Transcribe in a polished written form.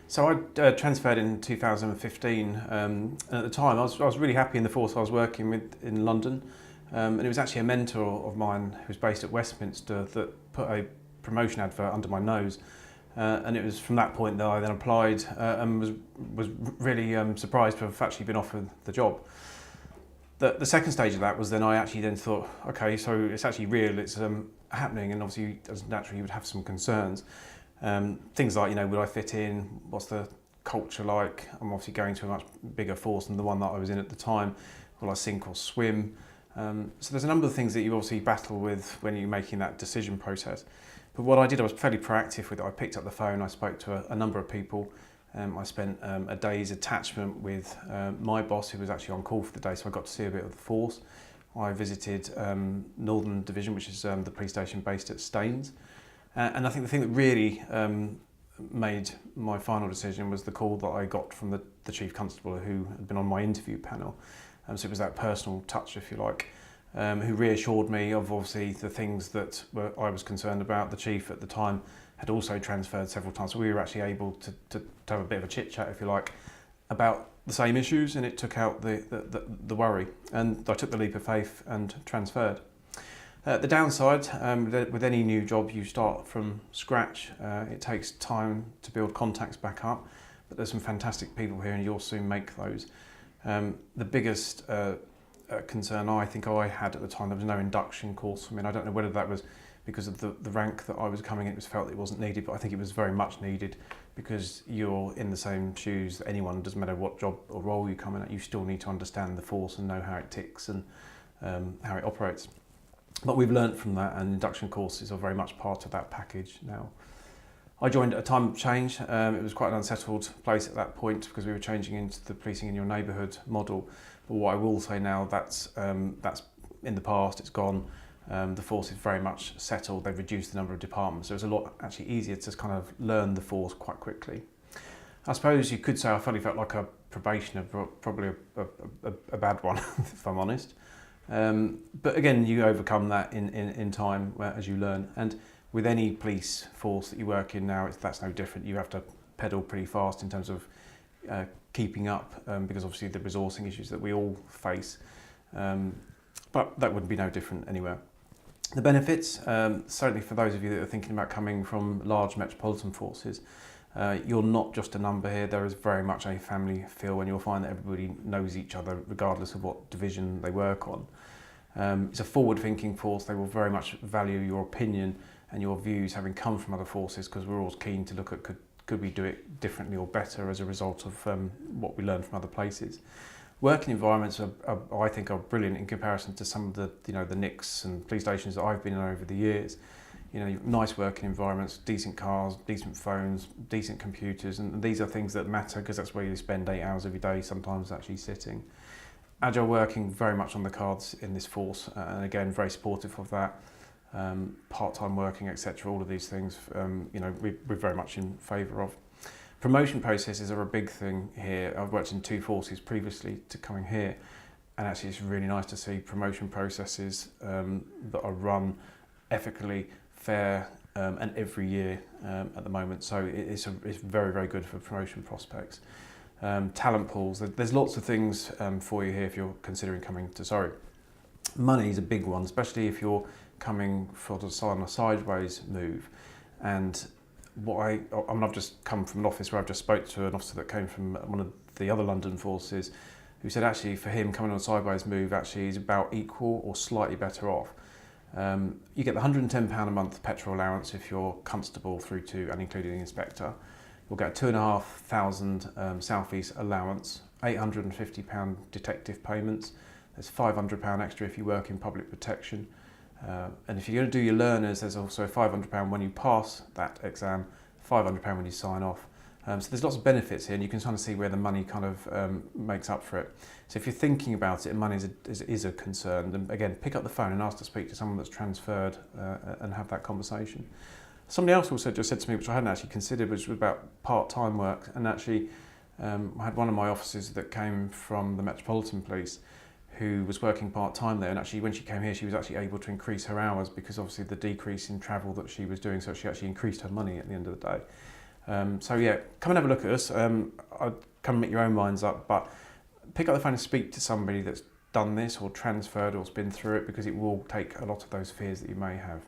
So I transferred in 2015, and at the time I was really happy in the force I was working with in London, and it was actually a mentor of mine who was based at Westminster that put a promotion advert under my nose, and it was from that point that I then applied and was really surprised to have actually been offered the job. The second stage of that was then I actually then thought, okay, so it's actually real, it's happening, and obviously as naturally you would have some concerns. Things like, would I fit in? What's the culture like? I'm obviously going to a much bigger force than the one that I was in at the time. Will I sink or swim? So there's a number of things that you obviously battle with when you're making that decision process. But what I did, I was fairly proactive with it. I picked up the phone, I spoke to a number of people. I spent a day's attachment with my boss, who was actually on call for the day, so I got to see a bit of the force. I visited Northern Division, which is the police station based at Staines. And I think the thing that really made my final decision was the call that I got from the Chief Constable who had been on my interview panel. So it was that personal touch, if you like, who reassured me of obviously the things that I was concerned about. The Chief at the time had also transferred several times, so we were actually able to have a bit of a chit chat, if you like, about the same issues, and it took out the worry. And I took the leap of faith and transferred. The downside, with any new job, you start from scratch. It takes time to build contacts back up, but there's some fantastic people here and you'll soon make those. The biggest concern I think I had at the time, there was no induction course. I mean, I don't know whether that was because of the rank that I was coming in, it was felt it wasn't needed, but I think it was very much needed because you're in the same shoes that anyone, doesn't matter what job or role you come in at, you still need to understand the force and know how it ticks and how it operates. But we've learnt from that, and induction courses are very much part of that package now. I joined at a time of change. It was quite an unsettled place at that point because we were changing into the policing in your neighbourhood model. But what I will say now, that's in the past, it's gone. The force is very much settled. They've reduced the number of departments. So it's a lot actually easier to kind of learn the force quite quickly. I suppose you could say I felt like a probationer, probably a bad one, if I'm honest. But again, you overcome that in time as you learn. And with any police force that you work in now, that's no different. You have to pedal pretty fast in terms of keeping up because obviously the resourcing issues that we all face. But that would be no different anywhere. The benefits, certainly for those of you that are thinking about coming from large metropolitan forces, you're not just a number here. There is very much a family feel, and you'll find that everybody knows each other regardless of what division they work on. It's a forward-thinking force. They will very much value your opinion and your views having come from other forces, because we're always keen to look at could we do it differently or better as a result of what we learn from other places. Working environments I think are brilliant in comparison to some of the the NICs and police stations that I've been in over the years. Nice working environments, decent cars, decent phones, decent computers, and these are things that matter because that's where you spend 8 hours every day, sometimes actually sitting. Agile working very much on the cards in this force, and again very supportive of that. Part-time working, etc. All of these things, we're very much in favour of. Promotion processes are a big thing here. I've worked in 2 forces previously to coming here, and actually it's really nice to see promotion processes that are run ethically, fair, and every year at the moment. So it's very, very good for promotion prospects. Talent pools, there's lots of things for you here if you're considering coming to Surrey. Money is a big one, especially if you're coming for on a sideways move. And I've just come from an office where I've just spoke to an officer that came from one of the other London forces, who said actually for him coming on a sideways move actually is about equal or slightly better off. You get the £110 a month petrol allowance if you're constable through to and including the inspector. You'll get a £2,500 South East allowance, £850 detective payments. There's £500 extra if you work in public protection. And if you're going to do your learners, there's also £500 when you pass that exam, £500 when you sign off. So there's lots of benefits here, and you can kind of see where the money kind of makes up for it. So if you're thinking about it, and money is a concern, then again, pick up the phone and ask to speak to someone that's transferred and have that conversation. Somebody else also just said to me, which I hadn't actually considered, which was about part-time work. And actually, I had one of my officers that came from the Metropolitan Police who was working part-time there, and actually when she came here she was actually able to increase her hours because obviously the decrease in travel that she was doing, so she actually increased her money at the end of the day. So yeah, come and have a look at us. I'd come and make your own minds up, but pick up the phone and speak to somebody that's done this or transferred or has been through it, because it will take a lot of those fears that you may have.